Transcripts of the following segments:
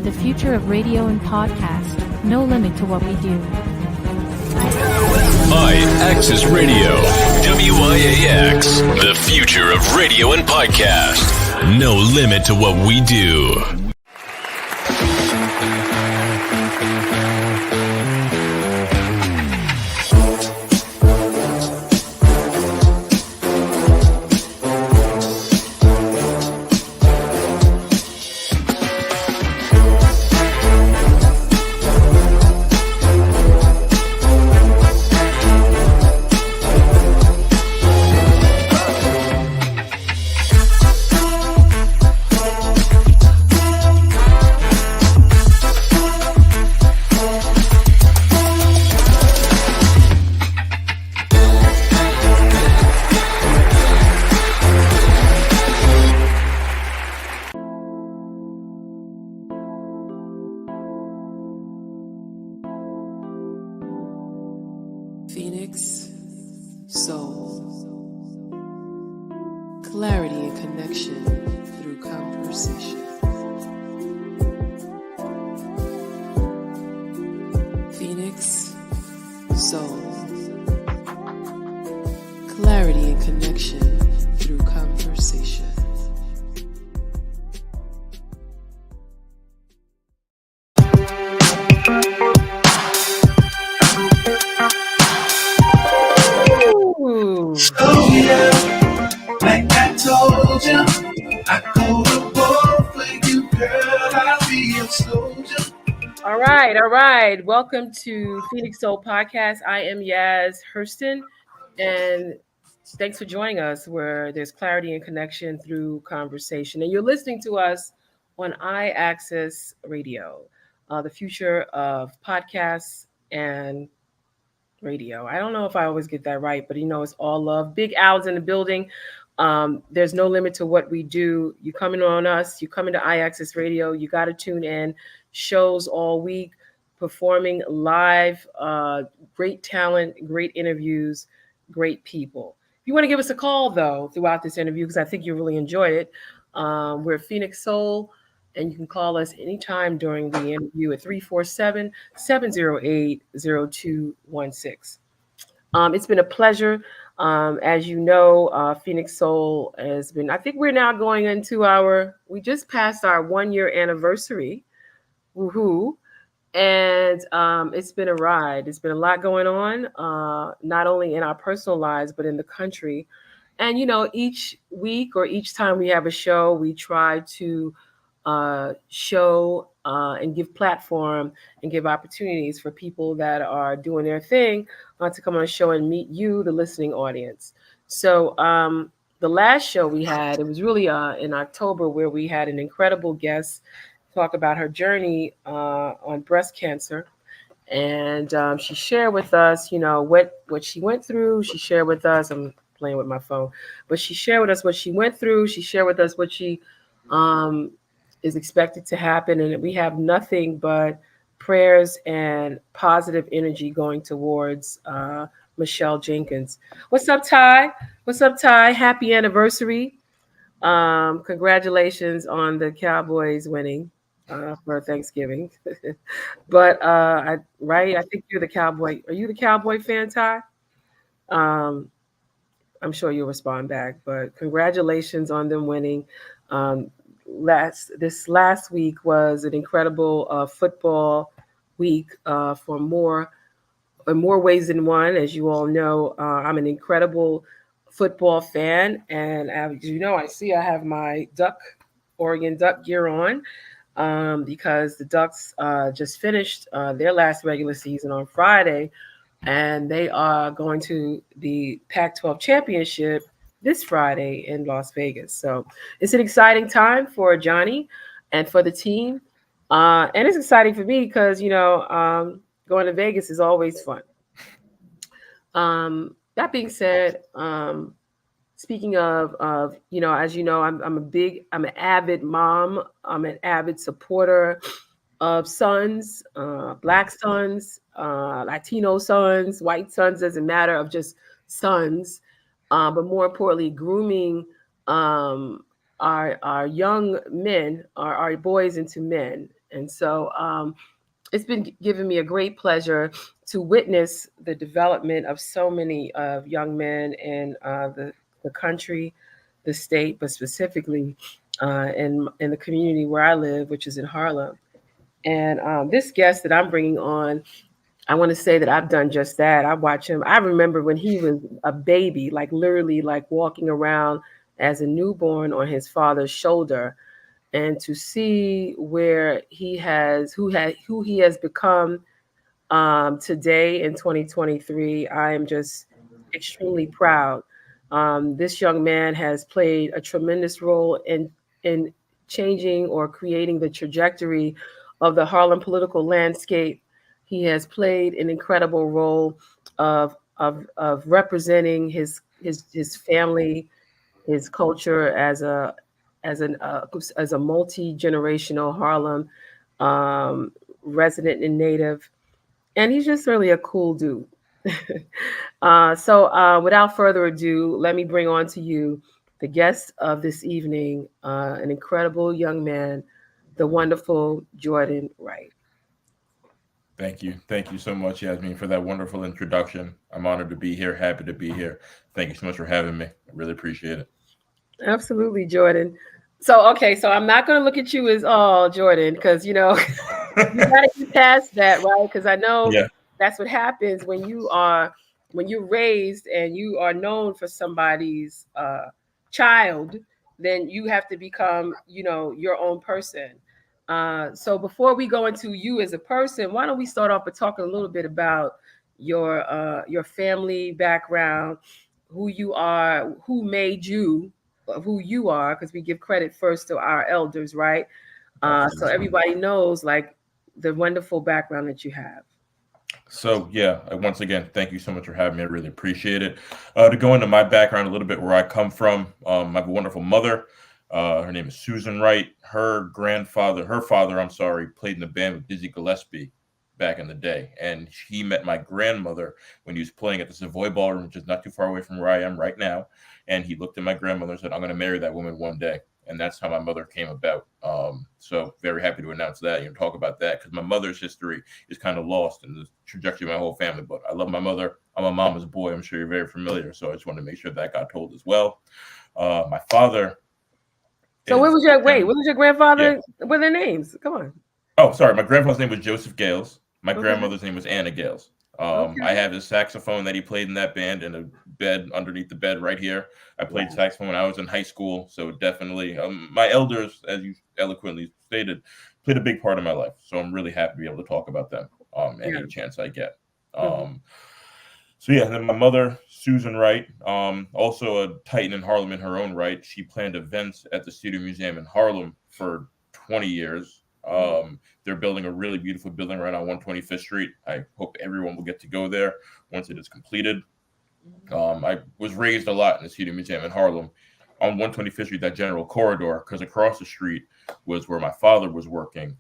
the future of radio and podcast. No limit to what we do. iAccess Radio, WIAX, the future of radio and podcast. No limit to what we do. Phoenix, soul, clarity and connection through conversation. Phoenix, soul, clarity and connection through conversation. Like I told you, I go to war for you, girl. I'll be your soldier. All right. Welcome to Phoenix Soul Podcast. I am Yaz HURSTON, and thanks for joining us where there's clarity and connection through conversation. And you're listening to us on iAccess Radio, the future of podcasts and radio. I don't know if I always get that right, but it's all love. Big Al's in the building. There's no limit to what we do. You coming on us, you come into iAccess Radio, you got to tune in. Shows all week, performing live, great talent, great interviews, great people. If you want to give us a call, though, throughout this interview, because I think you really enjoyed it, we're Phoenix Soul, and you can call us anytime during the interview at 347-708-0216. It's been a pleasure. As you know, Phoenix Soul has been, I think we're now going into we just passed our 1-year anniversary. Woohoo. And it's been a ride. It's been a lot going on, not only in our personal lives, but in the country. And, each week or each time we have a show, we try to show and give platform and give opportunities for people that are doing their thing to come on a show and meet you, the listening audience. So the last show we had, it was really in October, where we had an incredible guest talk about her journey on breast cancer. And she shared with us, what she went through. She shared with us, I'm playing with my phone, but she shared with us what she went through. She shared with us what she is expected to happen. And we have nothing but prayers and positive energy going towards Michelle Jenkins. What's up, Ty? Happy anniversary. Congratulations on the Cowboys winning for Thanksgiving. But I think you're the Cowboy. Are you the Cowboy fan, Ty? I'm sure you'll respond back, but congratulations on them winning. This last week was an incredible football week for more ways than one. As you all know, I'm an incredible football fan, and as you know, I have my Oregon Duck gear on because the Ducks just finished their last regular season on Friday, and they are going to the Pac-12 championship this Friday in Las Vegas. So it's an exciting time for Johnny and for the team. And it's exciting for me because, going to Vegas is always fun. That being said, speaking of, as you know, I'm an avid mom. I'm an avid supporter of sons, Black sons, Latino sons, white sons, doesn't matter, of just sons. But more importantly, grooming our young men, our boys into men. And so it's been giving me a great pleasure to witness the development of so many of young men in the country, the state, but specifically in the community where I live, which is in Harlem. And this guest that I'm bringing on, I want to say that I've done just that. I watch him. I remember when he was a baby, like literally like walking around as a newborn on his father's shoulder, and to see where who he has become today in 2023. I am just extremely proud. This young man has played a tremendous role in changing or creating the trajectory of the Harlem political landscape. He has played an incredible role of representing his family, his culture as a multi-generational Harlem um, resident and native, and he's just really a cool dude. So, without further ado, let me bring on to you the guest of this evening, an incredible young man, the wonderful Jordan Wright. Thank you. Thank you so much, Yasmin, for that wonderful introduction. I'm honored to be here. Happy to be here. Thank you so much for having me. I really appreciate it. Absolutely, Jordan. So, okay, so I'm not going to look at you as, oh, Jordan, because, you know, you got to get past that, right? Because I know Yeah. that's what happens when you're raised and you are known for somebody's child, then you have to become, you know, your own person. So before we go into you as a person, why don't we start off by talking a little bit about your family background, who you are, who made you who you are, because we give credit first to our elders, right? So everybody knows like the wonderful background that you have. So, yeah, once again, thank you so much for having me. I really appreciate it. To go into my background a little bit, where I come from, I have a wonderful mother. Her name is Susan Wright. Her father, I'm sorry, played in the band with Dizzy Gillespie back in the day. And he met my grandmother when he was playing at the Savoy Ballroom, which is not too far away from where I am right now. And he looked at my grandmother and said, I'm going to marry that woman one day. And that's how my mother came about. So very happy to announce that, talk about that, because my mother's history is kind of lost in the trajectory of my whole family. But I love my mother. I'm a mama's boy. I'm sure you're very familiar. So I just wanted to make sure that got told as well. My father. So what was your grandfather? Yeah. What are their names? Come on. Oh, sorry. My grandfather's name was Joseph Gales. My grandmother's name was Anna Gales. I have his saxophone that he played in that band in a bed underneath the bed right here. I played saxophone when I was in high school. So definitely my elders, as you eloquently stated, played a big part of my life. So I'm really happy to be able to talk about them any chance I get. So yeah, and then my mother, Susan Wright, also a titan in Harlem in her own right. She planned events at the Studio Museum in Harlem for 20 years. They're building a really beautiful building right on 125th Street. I hope everyone will get to go there once it is completed. I was raised a lot in the Studio Museum in Harlem on 125th Street, that general corridor, because across the street was where my father was working,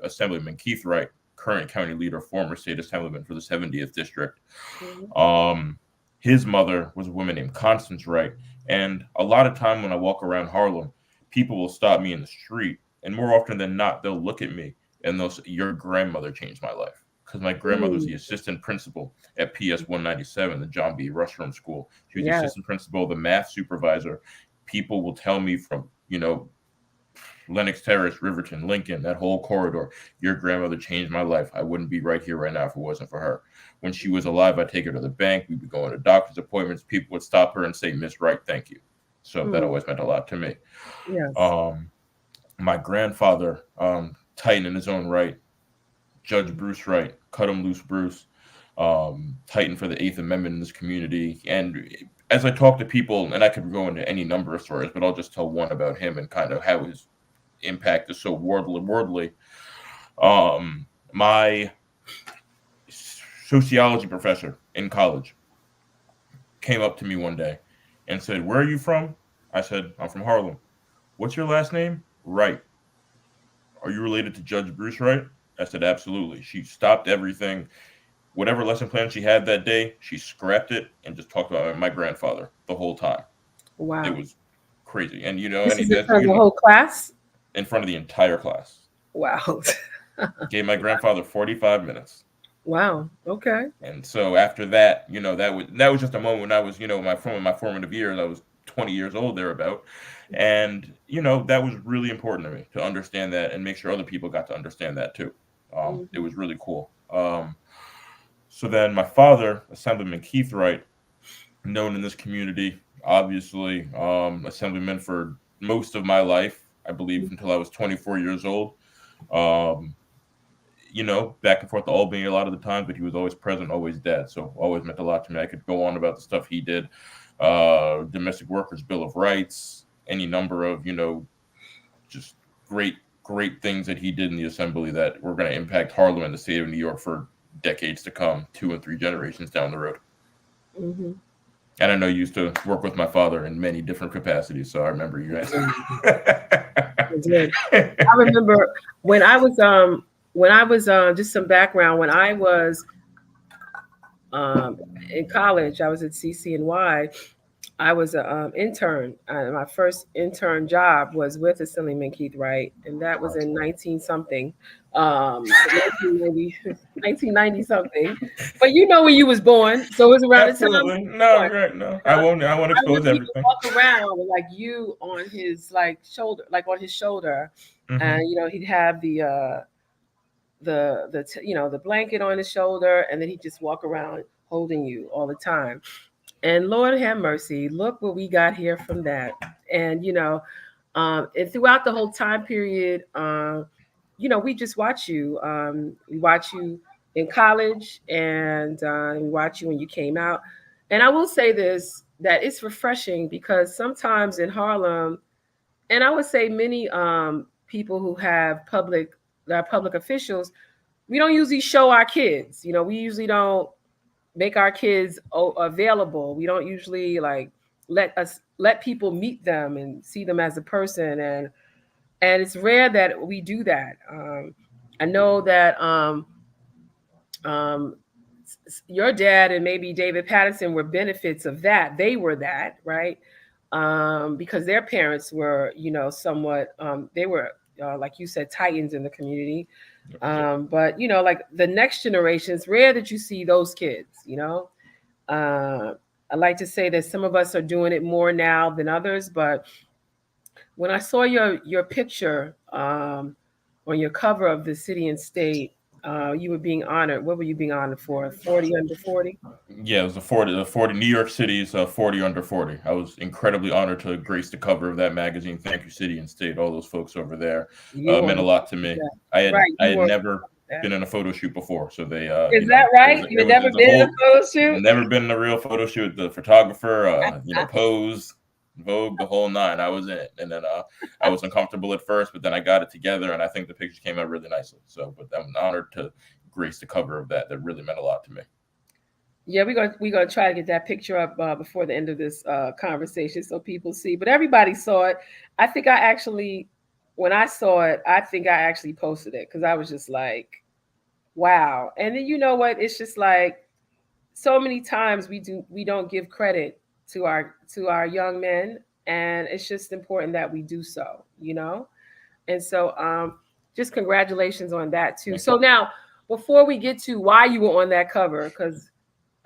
Assemblyman Keith Wright, current county leader, former state assemblyman for the 70th district. His mother was a woman named Constance Wright. And a lot of time when I walk around Harlem, people will stop me in the street. And more often than not, they'll look at me and they'll say, your grandmother changed my life. Because my grandmother was the assistant principal at PS 197, the John B. Rushroom School. She was the assistant principal, the math supervisor. People will tell me from, Lenox Terrace, Riverton, Lincoln, that whole corridor, your grandmother changed my life. I wouldn't be right here right now if it wasn't for her. When she was alive, I'd take her to the bank. We'd be going to doctor's appointments. People would stop her and say, Miss Wright, thank you. So that always meant a lot to me. Yes. My grandfather, titan in his own right, Judge Bruce Wright, cut him loose Bruce, titan for the Eighth Amendment in this community. And as I talk to people, and I could go into any number of stories, but I'll just tell one about him and kind of how his impact is so worldly. My sociology professor in college came up to me one day and said, where are you from? I said, I'm from Harlem. What's your last name? Wright. Are you related to Judge Bruce Wright? I said, absolutely. She stopped everything. Whatever lesson plan she had that day, she scrapped it and just talked about my grandfather the whole time. Wow. It was crazy. And, this is in front of the whole class? In front of the entire class. Wow. Gave my grandfather 45 minutes. Wow. Okay. And so after that, that was just a moment when I was, my formative years. I was 20 years old thereabout, and that was really important to me to understand that and make sure other people got to understand that too. It was really cool. So then my father, Assemblyman Keith Wright, known in this community, obviously, assemblyman for most of my life, I believe, until I was 24 years old. Back and forth to Albany a lot of the time, but he was always present, always dead. So always meant a lot to me. I could go on about the stuff he did, Domestic Workers Bill of Rights, any number of, just great things that he did in the assembly that were going to impact Harlem and the state of New York for decades to come, 2 and 3 generations down the road. Mm-hmm. And I know you used to work with my father in many different capacities, so I remember you guys. I remember when I was just some background, when I was in college, I was at CCNY. I was an intern. My first intern job was with Assemblyman Keith Wright, and that was in 19-something, 1990 something. But when you was born, so it was around Absolutely. the time. No. I won't expose everything. Walk around with you on his shoulder, on his shoulder, and he'd have the blanket on his shoulder, and then he'd just walk around holding you all the time. And Lord have mercy, look what we got here from that. And and throughout the whole time period, we just watch you. We watch you in college, and we watch you when you came out. And I will say this, that it's refreshing, because sometimes in Harlem, and I would say many people who have public officials, we don't usually show our kids. We usually don't make our kids available. We don't usually let people meet them and see them as a person, and it's rare that we do that. I know that your dad and maybe David Patterson were benefits of that. They were that, right? Because their parents were, somewhat, they were, like you said, titans in the community. But the next generation, it's rare that you see those kids. I like to say that some of us are doing it more now than others. But when I saw your picture on your cover of the City and State, you were being honored. What were you being honored for? 40 under 40? Yeah, it was the 40 New York City's 40 under 40. I was incredibly honored to grace the cover of that magazine. Thank you, City and State. All those folks over there meant a lot to me. I had never been in a photo shoot before, so they is that right? You've never been in a photo shoot? Never been in a real photo shoot. The photographer, pose, Vogue, the whole nine. I was in it, and then I was uncomfortable at first, but then I got it together, and I think the picture came out really nicely. So, but I'm honored to grace the cover of that. That really meant a lot to me. Yeah, we're gonna try to get that picture up before the end of this conversation so people see. But everybody saw it. I think when I saw it, I think I actually posted it, because I was just like, wow. And then you know what? It's just like so many times we don't give credit to our young men, and it's just important that we do so, And so just congratulations on that too. Thank so you. Now, before we get to why you were on that cover, because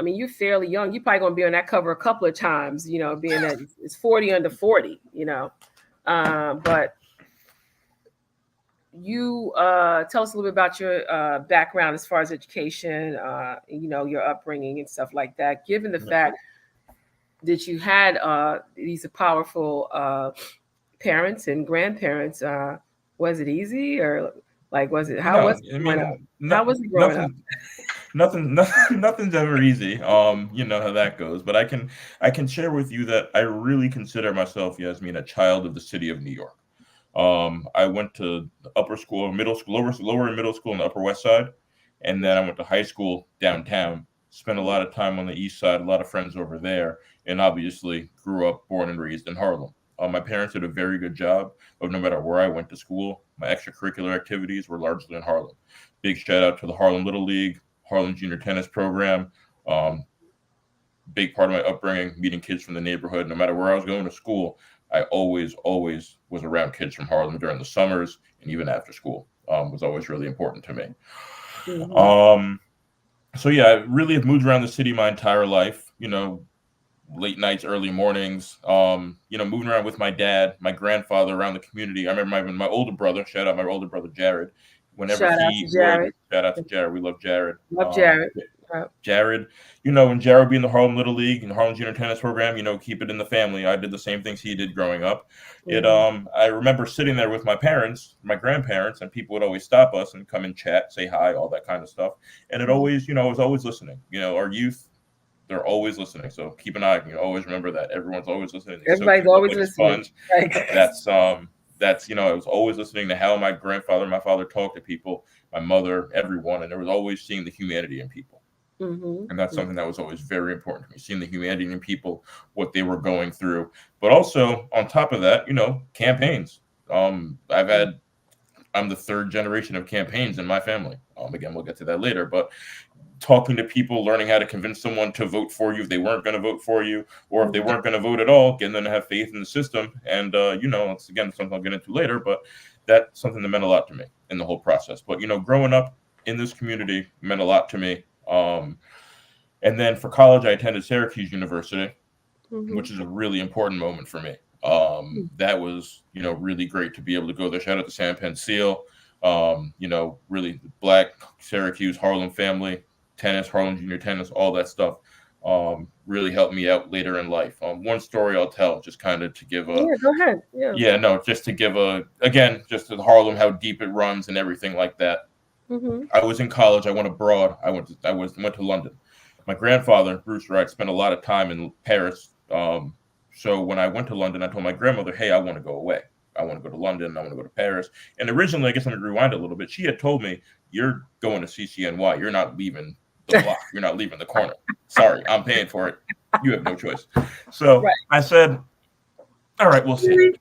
you're fairly young. You're probably going to be on that cover a couple of times, being that it's 40 under 40, But you tell us a little bit about your background as far as education, your upbringing and stuff like that. Given the fact that you had these powerful parents and grandparents, was it easy, or was it? How was it growing up? Nothing's ever easy. You know how that goes. But I can share with you that I really consider myself, Yasmin, a child of the city of New York. I went to upper school, middle school, lower and middle school on the Upper West Side, and then I went to high school downtown. Spent a lot of time on the East Side, a lot of friends over there, and obviously grew up, born and raised in Harlem. My parents did a very good job of, no matter where I went to school, my extracurricular activities were largely in Harlem. Big shout out to the Harlem Little League, Harlem Junior Tennis Program. Big part of my upbringing, meeting kids from the neighborhood. No matter where I was going to school, I always was around kids from Harlem during the summers and even after school. was always really important to me. Mhm. So yeah, I really have moved around the city my entire life. Late nights, early mornings. Moving around with my dad, my grandfather around the community. I remember my older brother. Shout out my older brother Jared. Whenever Shout out to he would Jared. shout out to Jared, we love Jared. Love Jared. Yep. Jared, when Jared would be in the Harlem Little League and the Harlem Junior Tennis Program, keep it in the family. I did the same things he did growing up. I remember sitting there with my parents, my grandparents, and people would always stop us and come and chat, say hi, all that kind of stuff. And it always, I was always listening. Our youth, they're always listening. So keep an eye. Always remember that everyone's always listening. Everybody's always listening. That's I was always listening to how my grandfather and my father talked to people, my mother, everyone, and there was always seeing the humanity in people. And that's something that was always very important to me, seeing the humanity in people, what they were going through. But also on top of that, campaigns. I'm the third generation of campaigns in my family. Again, we'll get to that later, but talking to people, learning how to convince someone to vote for you if they weren't going to vote for you, or if they weren't going to vote at all, getting them to have faith in the system. And, it's again, something I'll get into later, but that's something that meant a lot to me in the whole process. But, growing up in this community meant a lot to me. And then for college, I attended Syracuse University, which is a really important moment for me. That was, really great to be able to go there. Shout out to San Penn Seal, really Black Syracuse, Harlem family, tennis, Harlem Junior Tennis, all that stuff. Really helped me out later in life. One story I'll tell, just kind of to give a... Yeah, go ahead. Yeah. Just to give just to Harlem, how deep it runs and everything like that. I was in college. I went abroad. I went to London. My grandfather, Bruce Wright, spent a lot of time in Paris. So when I went to London, I told my grandmother, hey, I want to go away. I want to go to London. I want to go to Paris. And originally, I guess I'm going to rewind a little bit. She had told me, you're going to CCNY. You're not leaving the block. You're not leaving the corner. Sorry, I'm paying for it. You have no choice. So I said, all right, we'll see.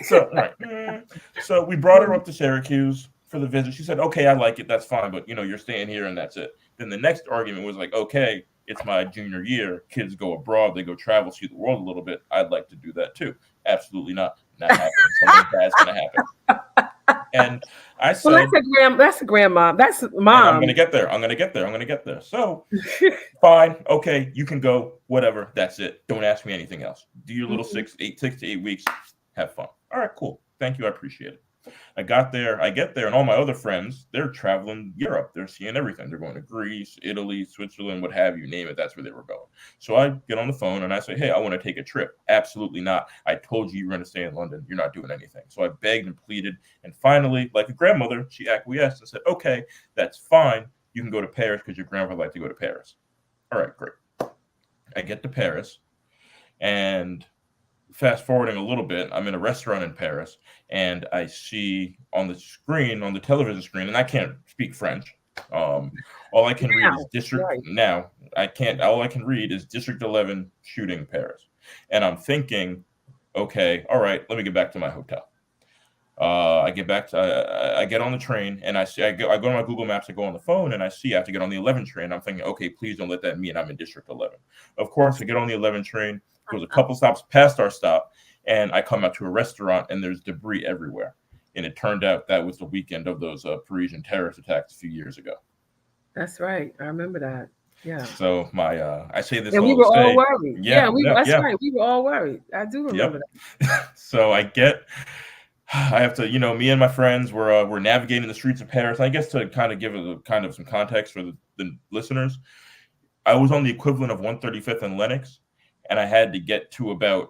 So we brought her up to Syracuse for the visit. She said, okay, I like it. That's fine. But, you're staying here and that's it. Then the next argument was like, okay, it's my junior year. Kids go abroad. They go travel, see the world a little bit. I'd like to do that too. Absolutely not. Not happening. Something bad's going to happen. And I said, well, that's a grandma. That's mom. I'm going to get there. So fine. Okay. You can go, whatever. That's it. Don't ask me anything else. Do your little 6 to 8 weeks. Have fun. All right, cool. Thank you. I appreciate it. I get there, and all my other friends, they're traveling Europe. They're seeing everything. They're going to Greece, Italy, Switzerland, what have you, name it. That's where they were going. So I get on the phone and I say, hey, I want to take a trip. Absolutely not. I told you were going to stay in London. You're not doing anything. So I begged and pleaded. And finally, like a grandmother, she acquiesced and said, okay, that's fine. You can go to Paris because your grandpa liked to go to Paris. All right, great. I get to Paris, and fast forwarding a little bit, I'm in a restaurant in Paris, and I see on the screen, on the television screen, and I can't speak French. All I can read is all I can read is District 11 shooting Paris. And I'm thinking, okay, all right, let me get back to my hotel. I get on the train, and I go to my Google Maps, I go on the phone, and I see I have to get on the 11 train. I'm thinking, okay, please don't let that mean I'm in District 11. Of course, I get on the 11 train, goes a couple stops past our stop, and I come out to a restaurant, and there's debris everywhere. And it turned out that was the weekend of those Parisian terrorist attacks a few years ago. That's right. I remember that. Yeah. So I say this. And we were all worried. That's right. We were all worried. I do remember that. So I have to, me and my friends were navigating the streets of Paris. I guess to kind of give some context for the listeners, I was on the equivalent of 135th and Lenox, and I had to get to about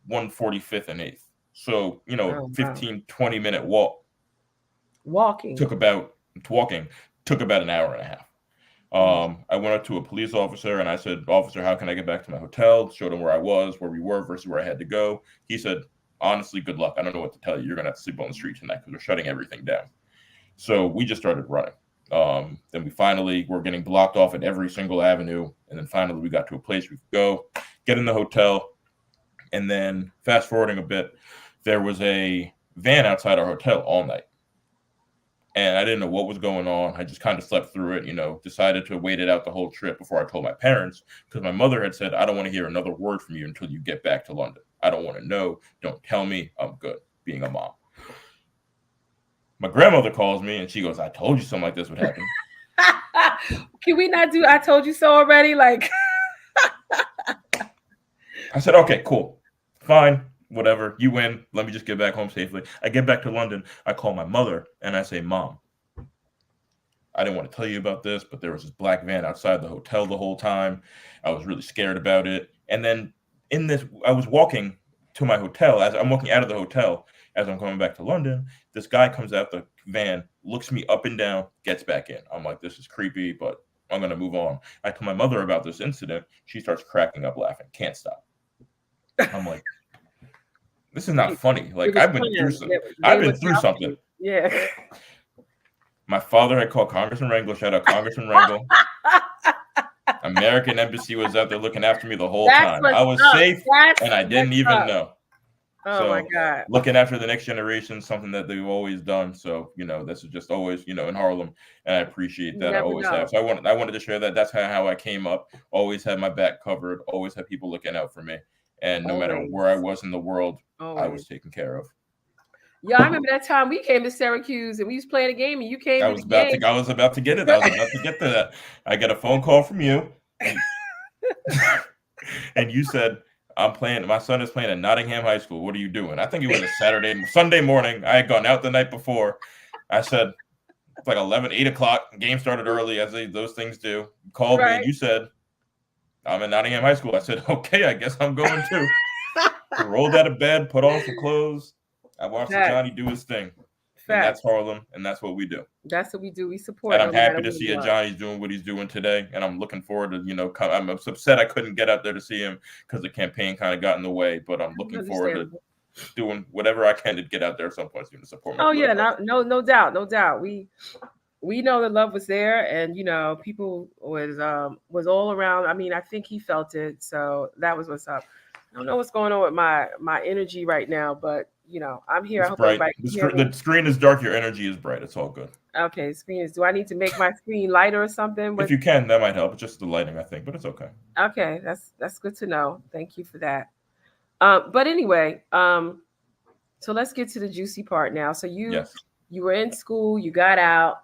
145th and 8th. So, 20 minute walking took about an hour and a half. I went up to a police officer and I said, officer, how can I get back to my hotel? Showed him where I was, where we were versus where I had to go. He said, honestly, good luck. I don't know what to tell you. You're going to have to sleep on the street tonight because we're shutting everything down. So we just started running. Then we finally were getting blocked off at every single avenue. And then finally we got to a place we could go, get in the hotel. And then fast forwarding a bit, there was a van outside our hotel all night. And I didn't know what was going on. I just kind of slept through it, decided to wait it out the whole trip before I told my parents, because my mother had said, I don't want to hear another word from you until you get back to London. I don't want to know. Don't tell me. I'm good being a mom. My grandmother calls me and she goes, I told you something like this would happen. Can we not do I told you so already? Like, I said, okay, cool. Fine. Whatever. You win. Let me just get back home safely. I get back to London. I call my mother and I say, Mom, I didn't want to tell you about this, but there was this black van outside the hotel the whole time. I was really scared about it. And then I was walking to my hotel. As I'm walking out of the hotel, as I'm coming back to London, this guy comes out the van, looks me up and down, gets back in. I'm like, this is creepy, but I'm going to move on. I tell my mother about this incident. She starts cracking up laughing. Can't stop. I'm like, this is not funny. Like, I've been through something. Yeah. My father had called Congressman Rangel. Shout out Congressman Rangel. American Embassy was out there looking after me the whole time. I was safe, and I didn't even know. Oh, my God. Looking after the next generation, something that they've always done. So, this is just always, in Harlem, and I appreciate that. I always have. So I wanted to share that. That's how I came up. Always had my back covered. Always had people looking out for me. And no matter where I was in the world, I was taken care of. Yeah, I remember that time we came to Syracuse and we was playing a game and you came. I was about to get it. I was about to get to that. I got a phone call from you, and you said, my son is playing at Nottingham High School. What are you doing? I think it was a Sunday morning. I had gone out the night before. I said, it's like 8 o'clock. Game started early, as those things do. You called me and you said, I'm at Nottingham High School. I said, okay, I guess I'm going too. I rolled out of bed, put on some clothes. I watched Johnny do his thing. And that's Harlem, and that's what we do. That's what we do. We support. And I'm happy to see that Johnny's doing what he's doing today. And I'm looking forward to, I'm upset I couldn't get out there to see him because the campaign kind of got in the way. But I'm looking forward to doing whatever I can to get out there at some point to support my yeah, no doubt. We know the love was there, and people was all around. I mean, I think he felt it, so that was what's up. I don't know what's going on with my energy right now, but I'm here. It's I hope bright. everybody The screen is dark. Your energy is bright. It's all good. Okay, screen is. Do I need to make my screen lighter or something? If you can, that might help. It's just the lighting, I think, but it's okay. Okay, that's good to know. Thank you for that. But anyway, so let's get to the juicy part now. So you were in school, you got out.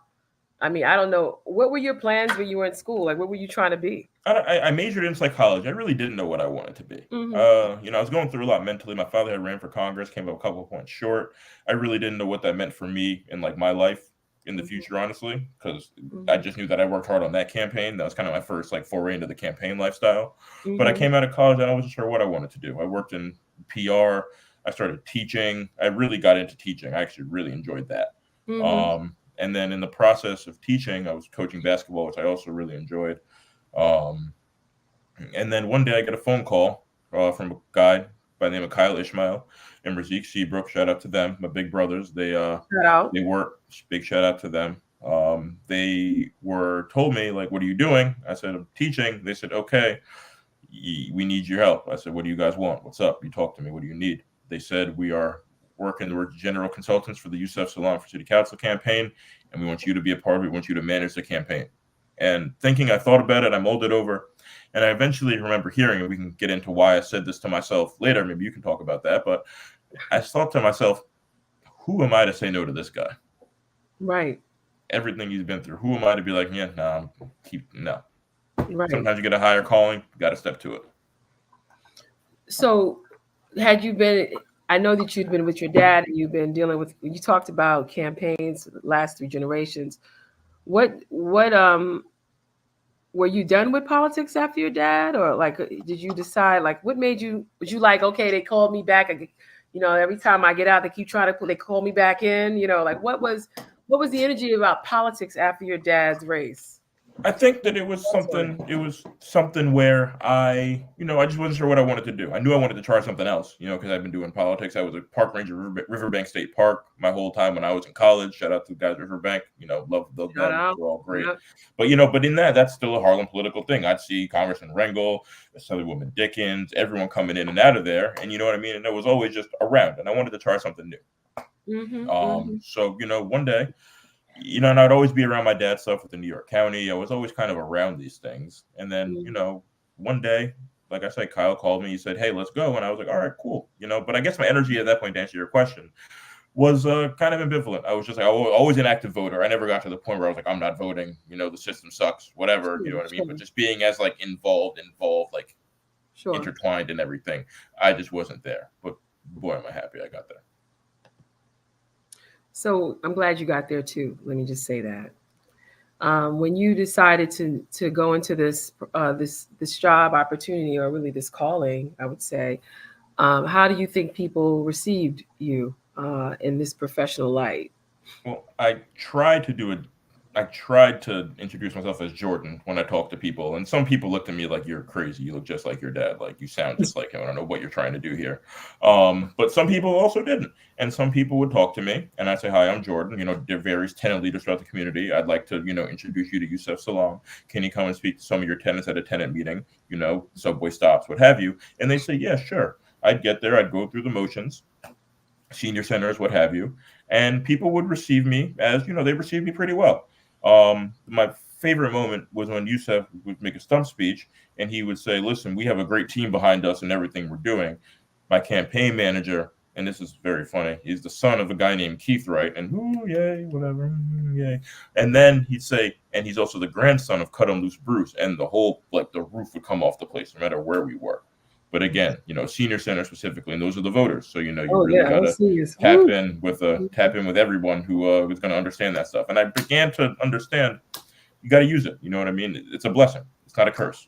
I mean, I don't know. What were your plans when you were in school? Like, what were you trying to be? I majored in psychology. I really didn't know what I wanted to be. Mm-hmm. I was going through a lot mentally. My father had ran for Congress, came up a couple of points short. I really didn't know what that meant for me in my life in the future, honestly, because I just knew that I worked hard on that campaign. That was kind of my first foray into the campaign lifestyle. But I came out of college and I wasn't sure what I wanted to do. I worked in PR. I started teaching. I really got into teaching. I actually really enjoyed that. And then in the process of teaching, I was coaching basketball, which I also really enjoyed. And then one day I get a phone call from a guy by the name of Kyle Ishmael and Razik Seabrook. Shout out to them, my big brothers. They were big shout out to them. They told me what are you doing? I said, I'm teaching. They said, okay, we need your help. I said, what do you guys want? What's up? You talk to me. What do you need? They said, we're general consultants for the Yusuf Salaam for City Council campaign, and we want you to be a part of it. We want you to manage the campaign. And I thought about it, I mulled it over, and I eventually remember hearing, and we can get into why I said this to myself later. Maybe you can talk about that. But I thought to myself, who am I to say no to this guy? Right. Everything he's been through. Who am I to be like, no. Right. Sometimes you get a higher calling, you got to step to it. So had you been, I know that you'd been with your dad and you've been dealing with, you talked about campaigns for the last 3 generations. What were you done with politics after your dad, or did you decide, what made you, was you okay, they called me back, every time I get out, they keep trying to they call me back in, what was the energy about politics after your dad's race? I think that it was something where I just wasn't sure what I wanted to do. I knew I wanted to try something else, because I've been doing politics. I was a park ranger, Riverbank State Park, my whole time when I was in college. Shout out to the guys at Riverbank, love those guys. They're all great. Yep. But in that's still a Harlem political thing. I'd see Congressman Rangel, Assemblywoman Dickens, everyone coming in and out of there. And you know what I mean? And it was always just around, and I wanted to try something new. So, one day, and I'd always be around my dad's stuff with the New York County. I was always kind of around these things. And then, one day, like I said, Kyle called me. He said, hey, let's go. And I was like, all right, cool. But I guess my energy at that point, to answer your question, was kind of ambivalent. I was just like, I was always an active voter. I never got to the point where I was like, I'm not voting. The system sucks, whatever. You know what I mean? But just being as like involved, like intertwined in everything, I just wasn't there. But boy, am I happy I got there. So I'm glad you got there too. Let me just say that. When you decided to go into this job opportunity, or really this calling, I would say, how do you think people received you in this professional light? Well, I tried to introduce myself as Jordan when I talk to people, and some people looked at me like, you're crazy. You look just like your dad. Like, you sound just like him. I don't know what you're trying to do here. But some people also didn't. And some people would talk to me and I'd say, hi, I'm Jordan. There are various tenant leaders throughout the community. I'd like to, introduce you to Yusef Salaam. Can you come and speak to some of your tenants at a tenant meeting, subway stops, what have you? And they say, yeah, sure. I'd get there. I'd go through the motions, senior centers, what have you. And people would receive me as, they received me pretty well. My favorite moment was when Yusef would make a stump speech and he would say, listen, we have a great team behind us and everything we're doing. My campaign manager, and this is very funny, he's the son of a guy named Keith Wright, and yay, whatever, yay. And then he'd say, and he's also the grandson of Cut 'em Loose Bruce, and the whole, like, the roof would come off the place no matter where we were. But again, senior center specifically, and those are the voters. So, you really got to tap in with everyone who is going to understand that stuff. And I began to understand you got to use it. You know what I mean? It's a blessing. It's not a curse.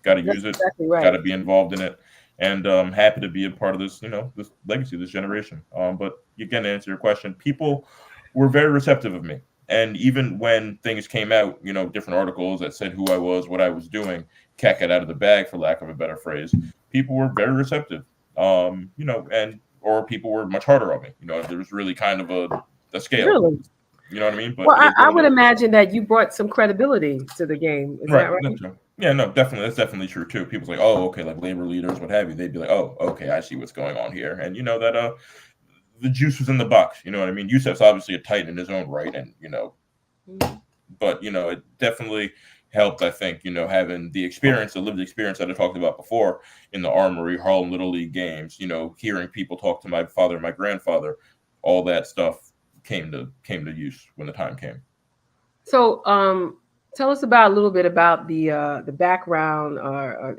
Got to use it. Exactly right. Got to be involved in it. And I'm happy to be a part of this, this legacy, this generation. But again, to answer your question, people were very receptive of me. And even when things came out, different articles that said who I was, what I was doing, cat got out of the bag, for lack of a better phrase, people were very receptive, or people were much harder on me. There was really kind of a scale. Really? You know what I mean? But I would imagine that you brought some credibility to the game. Is that right? Yeah, no, definitely. That's definitely true too. People's like, oh, okay, like labor leaders, what have you. They'd be like, oh, okay, I see what's going on here. And that the juice was in the box. You know what I mean? Yusef's obviously a titan in his own right, and but it definitely helped, I think, having the experience, the lived experience that I talked about before in the Armory, Harlem Little League games, hearing people talk to my father and my grandfather, all that stuff came to use when the time came. So tell us a little bit about the background, or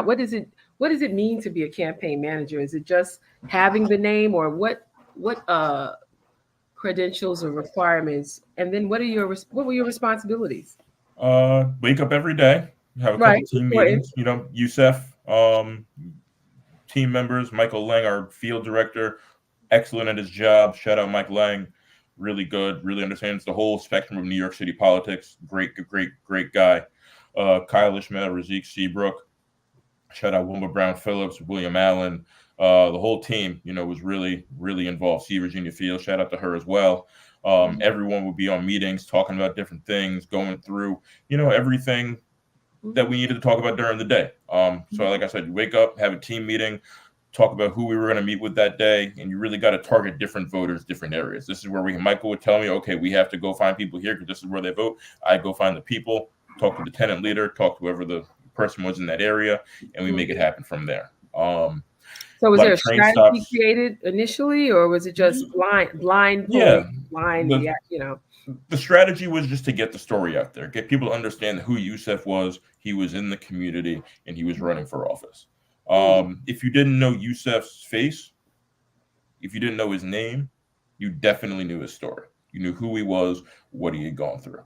what does it mean to be a campaign manager? Is it just having the name, or what credentials or requirements? And then what were your responsibilities? Wake up every day, have a couple team meetings. Yusef, team members, Michael Lang, our field director, excellent at his job. Shout out Mike Lang. Really good, really understands the whole spectrum of New York City politics. Great guy. Kyle Ishmael, Razik Seabrook. Shout out Wilma Brown Phillips, William Allen. The whole team, was really, really involved. See Virginia Field, shout out to her as well. Everyone would be on meetings talking about different things, going through, everything that we needed to talk about during the day. So like I said, you wake up, have a team meeting, talk about who we were going to meet with that day, and you really got to target different voters, different areas. This is where Michael would tell me, okay, we have to go find people here because this is where they vote. I go find the people, talk to the tenant leader, talk to whoever the person was in that area, and we make it happen from there. So was there a strategy created initially, or was it just blind? The strategy was just to get the story out there, get people to understand who Yusef was. He was in the community and he was running for office. If you didn't know Yusef's face, if you didn't know his name, you definitely knew his story. You knew who he was, what he had gone through.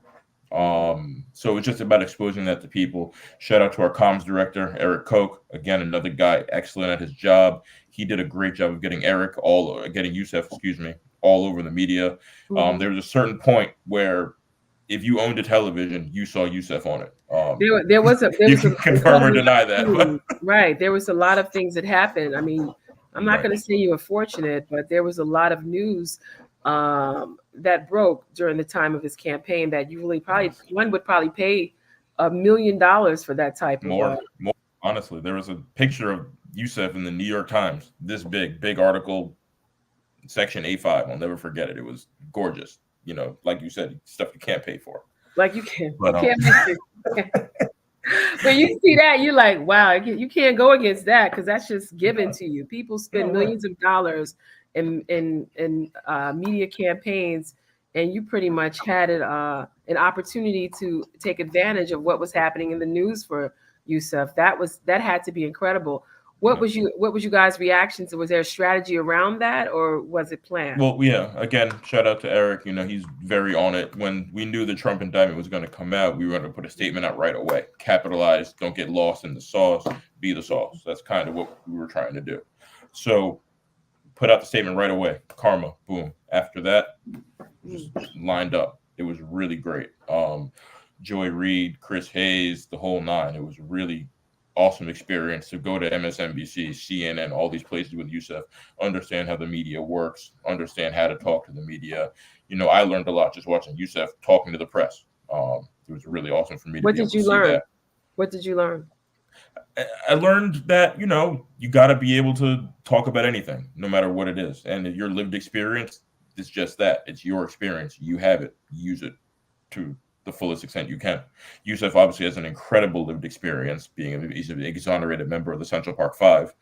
So it's just about exposing that to people. Shout out to our comms director, Eric Koch. Again, another guy excellent at his job. He did a great job of getting Yusef, all over the media. There was a certain point where if you owned a television, you saw Yusef on it. There was you can confirm or deny that. Right. There was a lot of things that happened. I mean, I'm not going to say you were fortunate, but there was a lot of news that broke during the time of his campaign that you really one would probably pay $1 million for that type more. Honestly, there was a picture of Yusef in the New York Times, this big article, section A5. I'll never forget it. It was gorgeous. Like you said, stuff you can't pay for. Like you can't. But you see that, you're like, wow, you can't go against that because that's just given to you. People spend millions of dollars in media campaigns, and you pretty much had an opportunity to take advantage of what was happening in the news for Yusuf. That had to be incredible. What was you guys' reactions? Was there a strategy around that, or was it planned? Well, yeah. Again, shout out to Eric. He's very on it. When we knew the Trump indictment was going to come out, we were going to put a statement out right away. Capitalize. Don't get lost in the sauce. Be the sauce. That's kind of what we were trying to do. So, put out the statement right away. Karma. Boom. After that, just lined up. It was really great. Joy Reid, Chris Hayes, the whole nine. It was really awesome experience to go to MSNBC, CNN, all these places with Yusuf, understand how the media works, understand how to talk to the media. I learned a lot just watching Yusuf talking to the press. It was really awesome for me to What be able did to you see learn? that. What did you learn? I learned that, you got to be able to talk about anything, no matter what it is. And your lived experience is just that. It's your experience. You have it. Use it to the fullest extent you can. Yusuf obviously has an incredible lived experience, he's an exonerated member of the Central Park Five.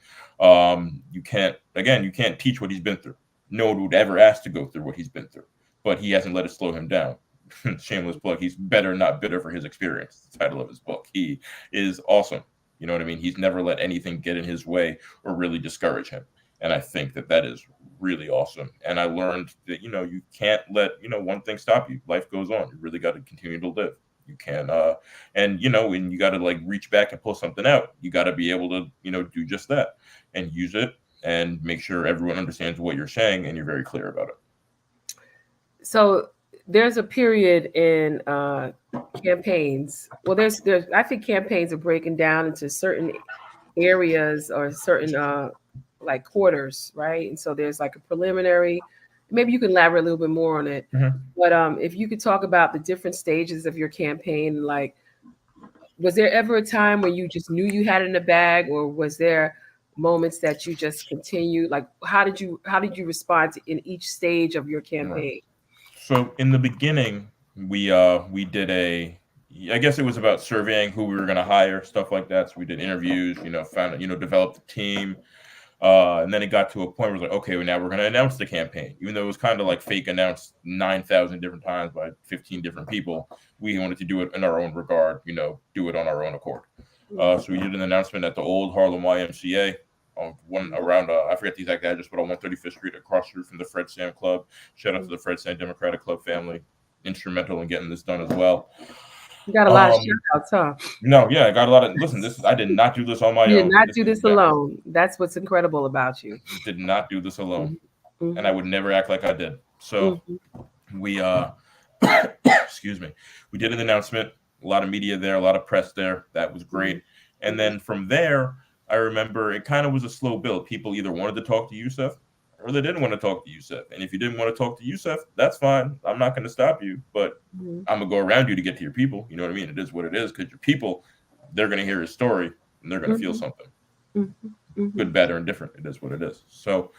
You can't teach what he's been through. No one would ever ask to go through what he's been through, but he hasn't let it slow him down. Shameless plug. He's better, not bitter for his experience. The title of his book. He is awesome. You know what I mean? He's never let anything get in his way or really discourage him. And I think that is really awesome. And I learned that, you can't let, one thing stop you. Life goes on. You really got to continue to live. You can, and you got to like reach back and pull something out. You got to be able to, do just that and use it and make sure everyone understands what you're saying and you're very clear about it. So there's a period in campaigns. Well, there's I think campaigns are breaking down into certain areas or certain like quarters, right? And so there's like a preliminary. Maybe you can elaborate a little bit more on it. Mm-hmm. But if you could talk about the different stages of your campaign, like, was there ever a time when you just knew you had it in the bag, or was there moments that you just continued? Like, how did you respond in each stage of your campaign? Right. So in the beginning, we did I guess it was about surveying who we were going to hire, stuff like that. So we did interviews, developed the team. And then it got to a point where it was like, okay, well, now we're going to announce the campaign. Even though it was kind of like fake announced 9,000 different times by 15 different people, we wanted to do it in our own regard, do it on our own accord. So we did an announcement at the old Harlem YMCA. Around I forget the exact address, but on 135th Street, across the street from the Fred Sam Club. Shout out to the Fred Sam Democratic Club family, instrumental in getting this done as well. You got a lot of shout outs, huh? No, yeah, I got a lot of. Listen, I did not do this on my own. You did not do this alone. That's what's incredible about you. Did not do this alone, Mm-hmm. and I would never act like I did. So we excuse me, we did an announcement. A lot of media there, a lot of press there. That was great. And then from there, I remember it kind of was a slow build. People either wanted to talk to Yusuf or they didn't want to talk to Yusuf. And if you didn't want to talk to Yusuf, that's fine. I'm not going to stop you, but I'm going to go around you to get to your people. You know what I mean? It is what it is, because your people, they're going to hear his story and they're going to feel something. Good, bad, or indifferent. It is what it is. So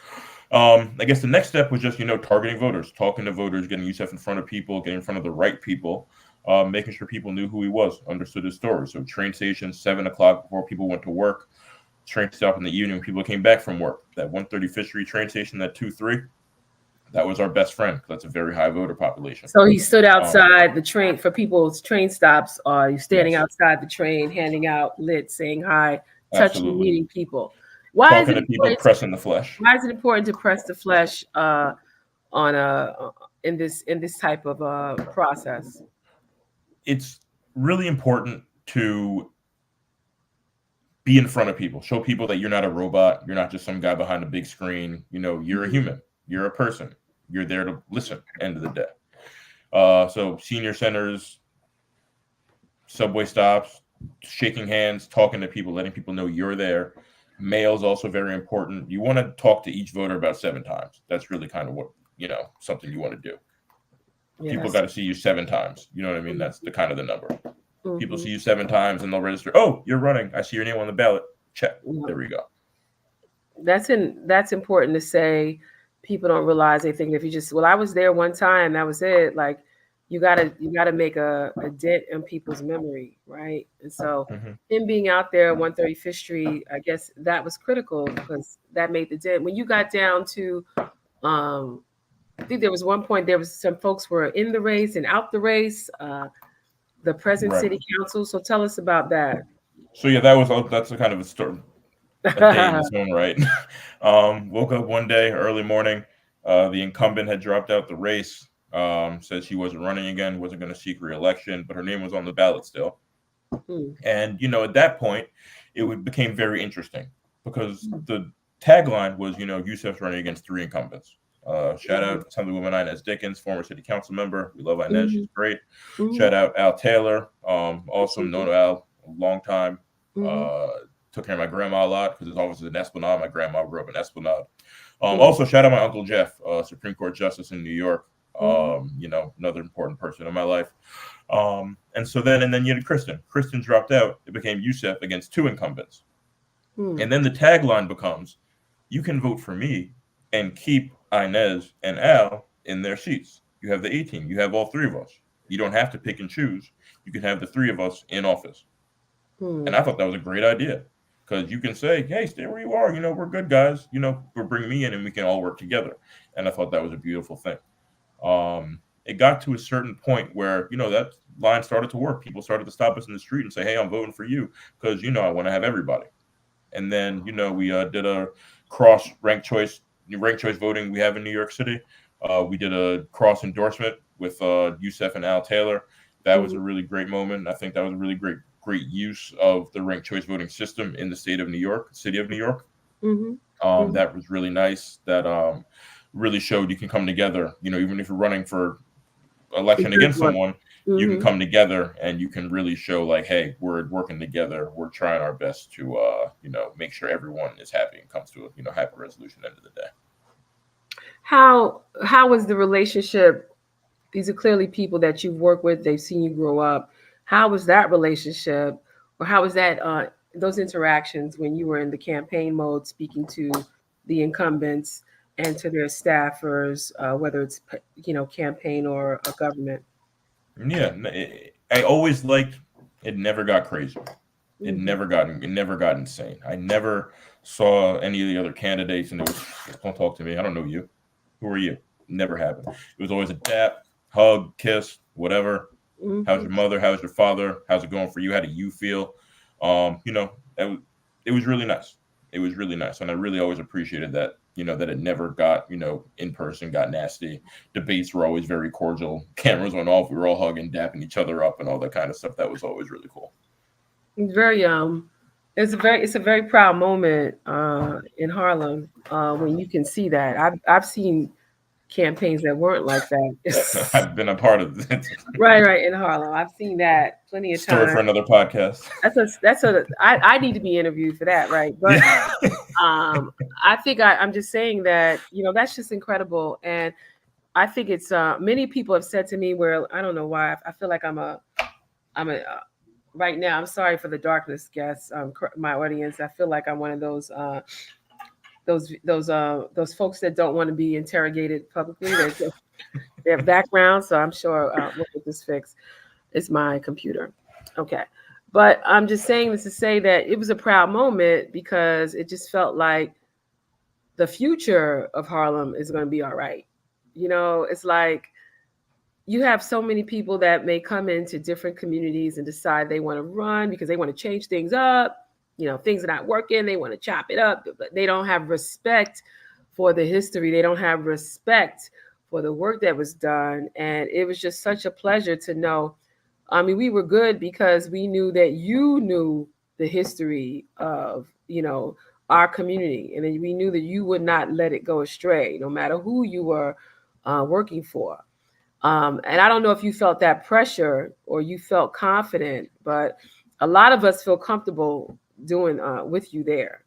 I guess the next step was just, targeting voters, talking to voters, getting Yusuf in front of people, getting in front of the right people. Making sure people knew who he was, understood his story. So train station, 7 o'clock before people went to work. Train stop in the evening when people came back from work. That 135th Street train station, that 2-3, that was our best friend. That's a very high voter population. So he stood outside the train for people's train stops. You're standing outside the train, handing out lit, saying hi, touching, meeting people. Why Talking to people, pressing the flesh. Why is it important to press the flesh in this type of process? It's really important to be in front of people, show people that you're not a robot. You're not just some guy behind a big screen. You're a human. You're a person. You're there to listen, end of the day. So senior centers, subway stops, shaking hands, talking to people, letting people know you're there. Mail is also very important. You want to talk to each voter about 7 times. That's really kind of what, something you want to do. Yes. People got to see you 7 times. You know what I mean? That's the kind of the number. People see you 7 times and they'll register. Oh, you're running. I see your name on the ballot. Check. There we go. That's important to say. People don't realize they think if you just, I was there one time, that was it. Like you gotta make a dent in people's memory, right? And so him being out there 135th Street, I guess that was critical because that made the dent. When you got down to I think there was one point there was some folks were in the race and out the race. The present Right. city council. So tell us about that. So yeah, that's a kind of a story, a day in its own right. Woke up one day, early morning. The incumbent had dropped out the race. Said she wasn't running again, wasn't going to seek re-election, but her name was on the ballot still. Hmm. And at that point, became very interesting because the tagline was, Yousef's running against 3 incumbents. Shout out Assemblywoman Inez Dickens, former city council member. We love Inez; she's great. Shout out Al Taylor, also known Al a long time. Took care of my grandma a lot because his office is in Esplanade. My grandma grew up in Esplanade. Also, shout out my Uncle Jeff, Supreme Court Justice in New York. Another important person in my life. And then you had Kristen. Kristen dropped out. It became Yousef against 2 incumbents. And then the tagline becomes, you can vote for me and keep Inez and Al in their seats. You have the 18. You have all 3 of us. You don't have to pick and choose. You can have the 3 of us in office. And I thought that was a great idea because you can say, hey, stay where you are. We're good guys. We're bringing me in and we can all work together. And I thought that was a beautiful thing. It got to a certain point where, that line started to work. People started to stop us in the street and say, hey, I'm voting for you because, I want to have everybody. And then, we did a cross ranked choice voting we have in New York City. We did a cross endorsement with Yousef and Al Taylor. That was a really great moment. I think that was a really great use of the ranked choice voting system in the city of New York. That was really nice. That really showed you can come together. Even if you're running for election against someone, you can come together and you can really show like, hey, we're working together. We're trying our best to, make sure everyone is happy and comes to a, happy resolution at the end of the day. How was the relationship? These are clearly people that you've worked with. They've seen you grow up. How was that relationship, or how was that those interactions when you were in the campaign mode, speaking to the incumbents and to their staffers, whether it's campaign or a government? Yeah, I always liked it. Never got crazy. It never got insane. I never saw any of the other candidates and it was, don't talk to me. I don't know you. Who are you? Never happened. It was always a dap, hug, kiss, whatever. How's your mother? How's your father? How's it going for you? How do you feel? It was really nice. It was really nice. And I really always appreciated that, that it never got, in person, got nasty. Debates were always very cordial. Cameras went off. We were all hugging, dapping each other up and all that kind of stuff. That was always really cool. It's very it's a very proud moment in Harlem when you can see that. I've seen campaigns that weren't like that. I've been a part of it. Right in Harlem. I've seen that plenty of times. Story for another podcast. I need to be interviewed for that, right? But I think I'm just saying that that's just incredible, and I think it's many people have said to me where I don't know why I feel like I'm a right now. I'm sorry for the darkness, guests, my audience. I feel like I'm one of those folks that don't want to be interrogated publicly. They have background, so I'm sure we'll get this fixed. It's my computer. Okay. But I'm just saying this to say that it was a proud moment because it just felt like the future of Harlem is going to be all right. It's like you have so many people that may come into different communities and decide they want to run because they want to change things up. Things are not working. They want to chop it up, but they don't have respect for the history. They don't have respect for the work that was done. And it was just such a pleasure to know. I mean, we were good because we knew that you knew the history of, our community. And then we knew that you would not let it go astray, no matter who you were working for. And I don't know if you felt that pressure or you felt confident, but a lot of us feel comfortable doing with you there.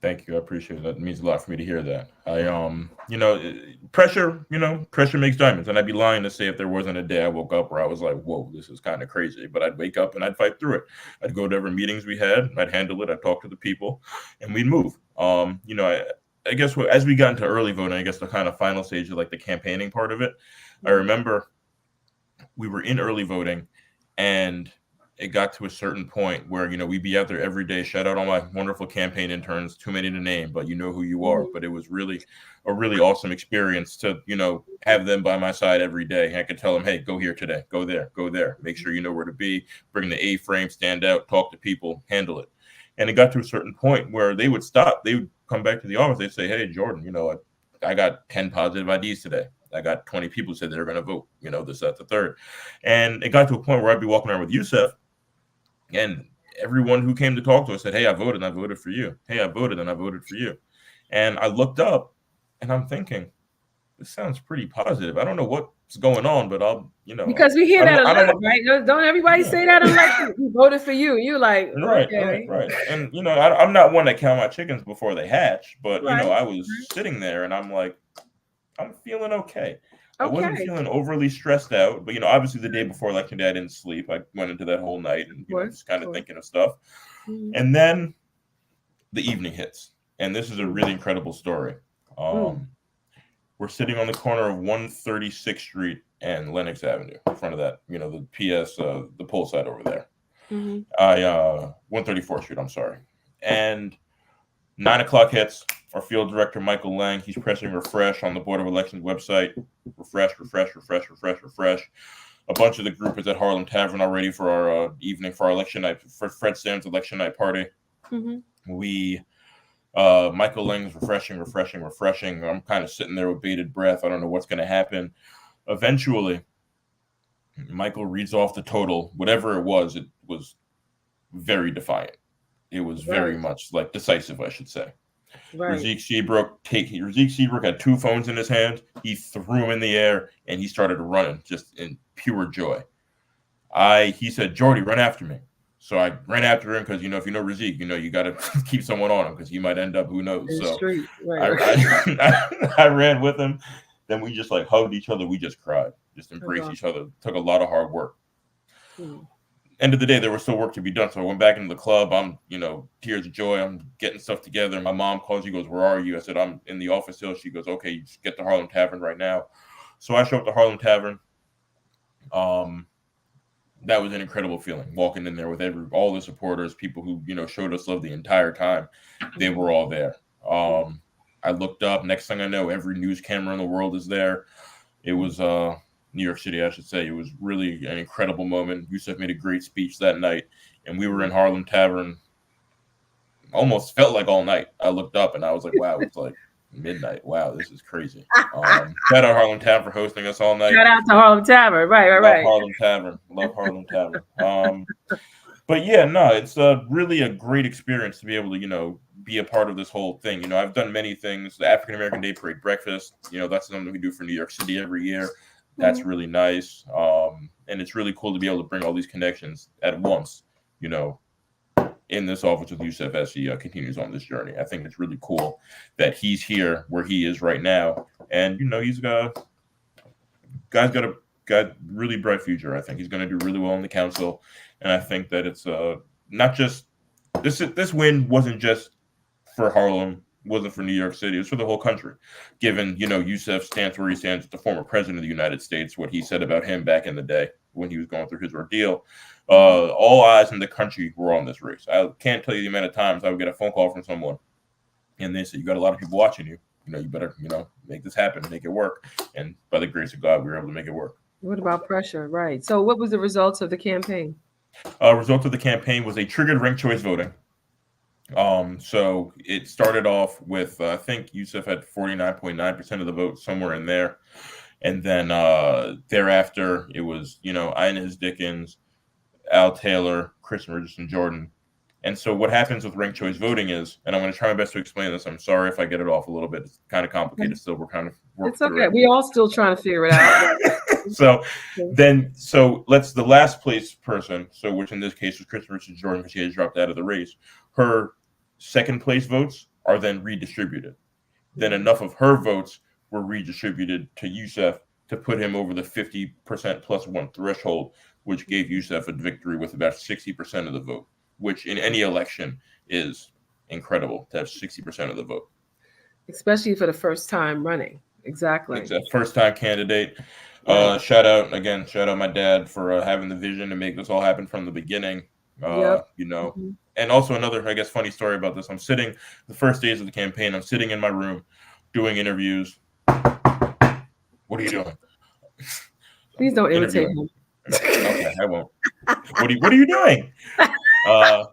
Thank you. I appreciate it. That means a lot for me to hear that. Pressure makes diamonds. And I'd be lying to say if there wasn't a day I woke up where I was like, whoa, this is kind of crazy. But I'd wake up and I'd fight through it. I'd go to every meetings we had. I'd handle it. I'd talk to the people and we'd move. I guess as we got into early voting, I guess the kind of final stage of like the campaigning part of it, I remember we were in early voting and it got to a certain point where, we'd be out there every day. Shout out all my wonderful campaign interns, too many to name, but you know who you are. But it was really a really awesome experience to, have them by my side every day. I could tell them, hey, go here today, go there, make sure you know where to be, bring the A-frame, stand out, talk to people, handle it. And it got to a certain point where they would stop. They would come back to the office. They'd say, hey, Jordan, I got 10 positive IDs today. I got 20 people who said they're going to vote, this, that, the third. And it got to a point where I'd be walking around with Yusef, and everyone who came to talk to us said, hey, I voted and I voted for you. Hey, I voted and I voted for you. And I looked up and I'm thinking, this sounds pretty positive. I don't know what's going on, but I'll, Because we hear that a lot, right? Don't everybody say that? I'm like, we voted for you. You're like, okay. Right. And, I'm not one to count my chickens before they hatch, but, I was sitting there and I'm like, I'm feeling okay. I wasn't feeling overly stressed out, but obviously the day before election day, I didn't sleep. I went into that whole night and just kind of thinking of stuff. And then the evening hits, and this is a really incredible story. We're sitting on the corner of 136th Street and Lenox Avenue, in front of that, the PS, the pole side over there. 134th Street, I'm sorry. And 9 o'clock hits. Our field director, Michael Lang, he's pressing refresh on the Board of Elections website. Refresh. A bunch of the group is at Harlem Tavern already for our evening, for our election night, for Fred Sam's election night party. We, Michael Lang's refreshing. I'm kind of sitting there with bated breath. I don't know what's going to happen. Eventually, Michael reads off the total. Whatever it was very defiant. It was very much like decisive, I should say. Razik Seabrook had 2 phones in his hand. He threw them in the air and he started running just in pure joy. He said, Jordy, run after me. So I ran after him because, if you know Razik, you got to keep someone on him because he might end up, who knows. So I ran with him. Then we just hugged each other. We just cried, just embraced each other. Took a lot of hard work. End of the day, there was still work to be done. So I went back into the club. I'm, tears of joy. I'm getting stuff together. My mom calls. She goes, where are you? I said, I'm in the office still. She goes, okay, just get to Harlem Tavern right now. So I show up to Harlem Tavern. That was an incredible feeling, walking in there with all the supporters, people who, showed us love the entire time. They were all there. I looked up. Next thing I know, every news camera in the world is there. It was New York City, I should say. It was really an incredible moment. Yusef made a great speech that night, and we were in Harlem Tavern. Almost felt like all night. I looked up and I was like, wow, it's like midnight. Wow, this is crazy. Shout out Harlem Tavern for hosting us all night. Shout out to Harlem Tavern. Right. Love Harlem Tavern. But yeah, no, it's really a great experience to be able to, be a part of this whole thing. I've done many things. The African American Day Parade breakfast, that's something we do for New York City every year. That's really nice. And it's really cool to be able to bring all these connections at once, in this office with Yusef as he continues on this journey. I think it's really cool that he's here where he is right now. And, he's got really bright future. I think he's going to do really well in the council. And I think that it's not just this win wasn't just for Harlem, wasn't for New York City, it was for the whole country. Given, Yusef stands where he stands, the former president of the United States, what he said about him back in the day when he was going through his ordeal. All eyes in the country were on this race. I can't tell you the amount of times I would get a phone call from someone and they say, you got a lot of people watching you. You better, make this happen, make it work. And by the grace of God, we were able to make it work. What about pressure? Right. So what was the results of the campaign? Result of the campaign was they triggered ranked choice voting. So it started off with, I think Yusef had 49.9% of the vote, somewhere in there. And then thereafter, it was, Inez Dickens, Al Taylor, Chris Richardson Jordan. And so what happens with ranked choice voting is, and I'm going to try my best to explain this. I'm sorry if I get it off a little bit. It's kind of complicated still. We're kind of working It's okay. We're all still trying to figure it out. So the last place person, so which in this case was Chris Richardson Jordan because she had dropped out of the race, her second place votes are then redistributed. Then enough of her votes were redistributed to Yusef to put him over the 50% plus one threshold, which gave Yusef a victory with about 60% of the vote, which in any election is incredible to have 60% of the vote. Especially for the first time running. Exactly. First time candidate. Right. Shout out my dad for having the vision to make this all happen from the beginning. Yep. You know, Mhm. and also another, I guess, funny story about this. I'm sitting the first days of the campaign. I'm sitting in my room doing interviews. What are you doing? Please don't imitate Interviewing. him. Okay, I won't. What are you doing? Uh,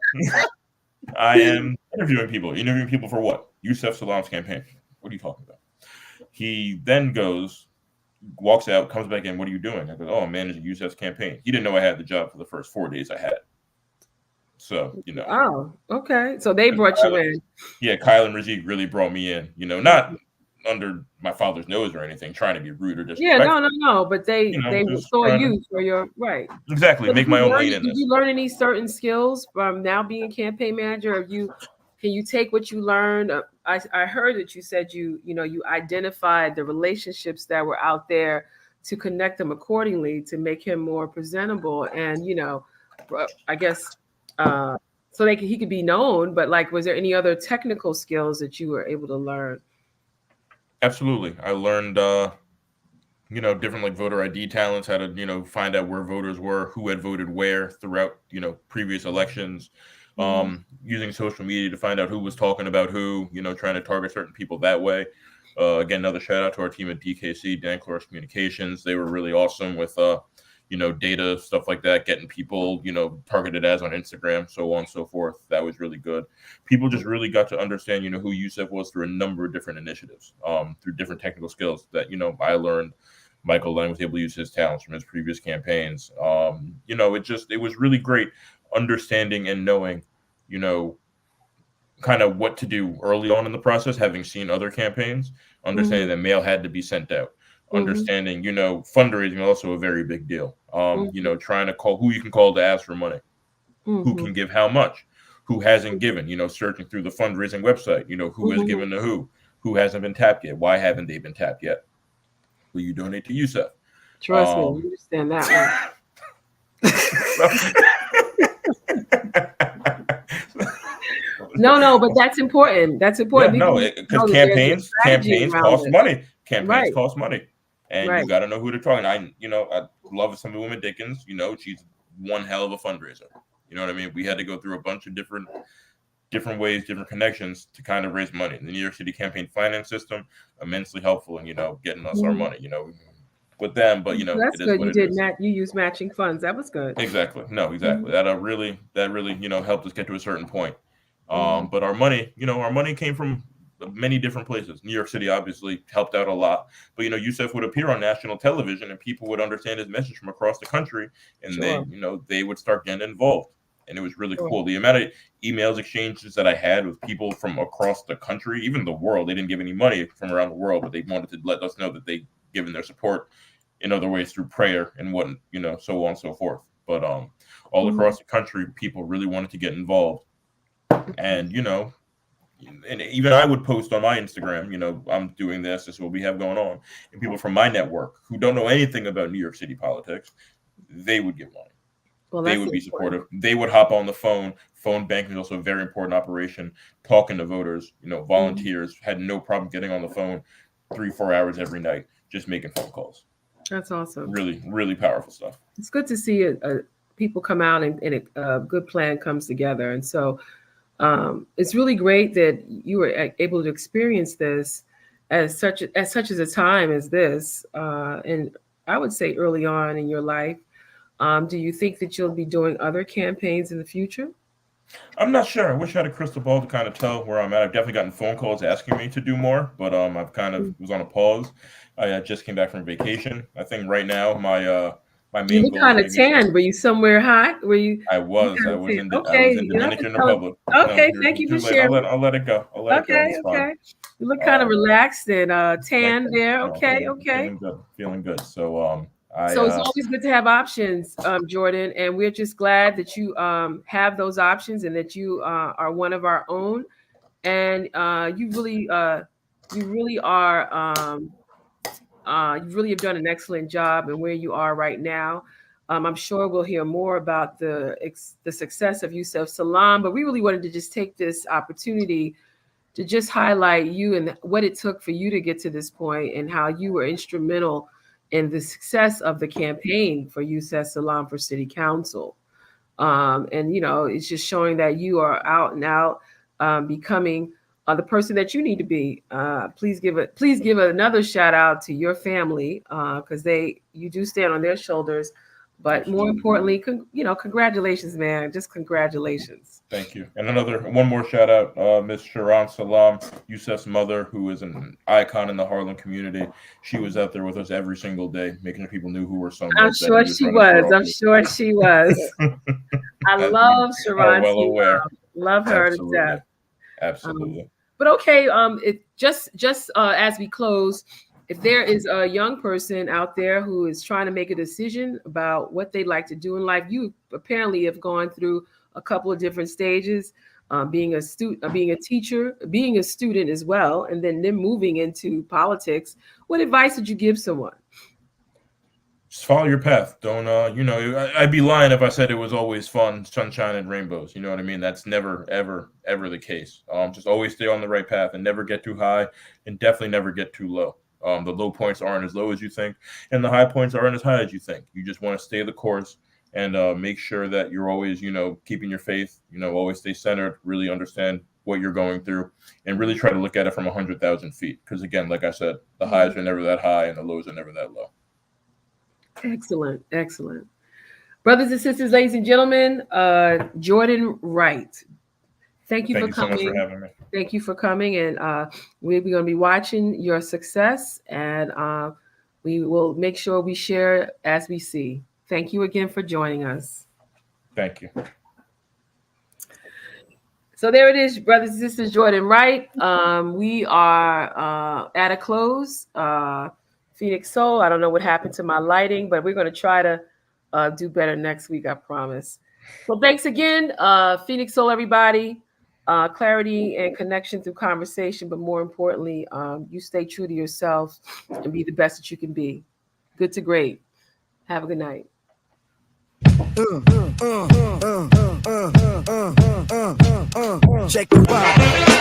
I am interviewing people. Interviewing people for what? Yusef Salam's campaign. What are you talking about? He then walks out, comes back in. What are you doing? I go, oh, I'm managing Yusef's campaign. He didn't know I had the job for the first 4 days I had. So, Oh, okay. So they brought you in. Yeah, Kyle and Rajiv really brought me in, not under my father's nose or anything, trying to be rude or Yeah, disrespectful. no. But they Just saw trying you for your right. exactly So make my own lane in did this. you learn any certain skills from now being campaign manager? Or can you take what you learned? I heard that you said you identified the relationships that were out there to connect them accordingly to make him more presentable, and I guess so he could be known. But like, was there any other technical skills that you were able to learn? Absolutely. I learned different like voter ID talents, how to, find out where voters were, who had voted where throughout, previous elections, using social media to find out who was talking about who, trying to target certain people that way. Again, another shout out to our team at DKC, Dan Cloris Communications. They were really awesome with, data, stuff like that, getting people, targeted ads on Instagram, so on and so forth. That was really good. People just really got to understand, who Yusef was through a number of different initiatives, through different technical skills that, I learned. Michael Lang was able to use his talents from his previous campaigns. It was really great understanding and knowing, kind of what to do early on in the process, having seen other campaigns, understanding that mail had to be sent out, understanding, fundraising also a very big deal. Trying to call who you can call to ask for money, who can give how much, who hasn't given, searching through the fundraising website, who has given to who hasn't been tapped yet, why haven't they been tapped yet? Will you donate to Yusef? Trust me, you understand that one. No, but that's important. That's important. Yeah, because campaigns cost money. Campaigns cost money, and you got to know who they're talking. I love Assemblywoman Dickens. She's one hell of a fundraiser. You know what I mean? We had to go through a bunch of different ways, different connections to kind of raise money. The New York City campaign finance system, immensely helpful in, getting us our money, with them, but that's good. You did you used matching funds. That was good. Exactly. No, exactly. That really, helped us get to a certain point. But our money came from many different places. New York City obviously helped out a lot, but Yusef would appear on national television and people would understand his message from across the country, and they would start getting involved. And it was really cool. The amount of emails exchanges that I had with people from across the country, even the world. They didn't give any money from around the world, but they wanted to let us know that they given their support in other ways through prayer and what, so on and so forth. But all across the country, people really wanted to get involved. And, and even I would post on my Instagram, I'm doing this is what we have going on. And people from my network who don't know anything about New York City politics, they would give money. Well, they would be supportive. They would hop on the phone. Phone banking is also a very important operation. Talking to voters, volunteers had no problem getting on the phone 3-4 hours every night, just making phone calls. That's awesome. Really, really powerful stuff. It's good to see people come out and a good plan comes together. And so it's really great that you were able to experience this as such as a time as this. And I would say early on in your life. Do you think that you'll be doing other campaigns in the future? I'm not sure. I wish I had a crystal ball to kind of tell where I'm at. I've definitely gotten phone calls asking me to do more, but I've kind of was on a pause. I just came back from vacation. I think right now my main goal. You look kind of tan. Were you somewhere hot? Were you? I was in Dominican Republic. Okay, thank you for sharing. I'll let it go. Okay. You look kind of relaxed and tan there. Okay. Feeling good. So so it's always good to have options, Jordan, and we're just glad that you have those options and that you are one of our own. And you really are. You really have done an excellent job in where you are right now. I'm sure we'll hear more about the success of Yusef Salam, but we really wanted to just take this opportunity to just highlight you and what it took for you to get to this point and how you were instrumental and the success of the campaign for Yusef Salam for city council. And, it's just showing that you are out and out, becoming the person that you need to be. Please give another shout out to your family, because you do stand on their shoulders. But more importantly, congratulations, man. Just congratulations. Thank you. And one more shout out, Miss Sharon Salam, Yusef's mother, who is an icon in the Harlem community. She was out there with us every single day, making sure people knew who HURSTON was. I'm sure she was. I love Sharon. Well aware. Love her to death. Absolutely. But okay, it just as we close, if there is a young person out there who is trying to make a decision about what they'd like to do in life, you apparently have gone through a couple of different stages, being a teacher, being a student as well, and then moving into politics. What advice would you give someone? Just follow your path. Don't, I'd be lying if I said it was always fun, sunshine and rainbows. You know what I mean? That's never, ever, ever the case. Just always stay on the right path and never get too high, and definitely never get too low. The low points aren't as low as you think, and the high points aren't as high as you think. You just want to stay the course and make sure that you're always, keeping your faith, always stay centered, really understand what you're going through, and really try to look at it from 100,000 feet. Because again, like I said, the highs are never that high and the lows are never that low. Excellent. Brothers and sisters, ladies and gentlemen, Jordan Wright. Thank you for coming. So much for having me. Thank you for coming, and we're going to be watching your success, and we will make sure we share as we see. Thank you again for joining us. Thank you. So there it is, brothers and sisters, Jordan Wright. We are at a close. Phoenix Soul, I don't know what happened to my lighting, but we're going to try to do better next week, I promise. So thanks again, Phoenix Soul, everybody. Clarity and connection through conversation, but more importantly, you stay true to yourself and be the best that you can be. Good to great. Have a good night. Check the vibe.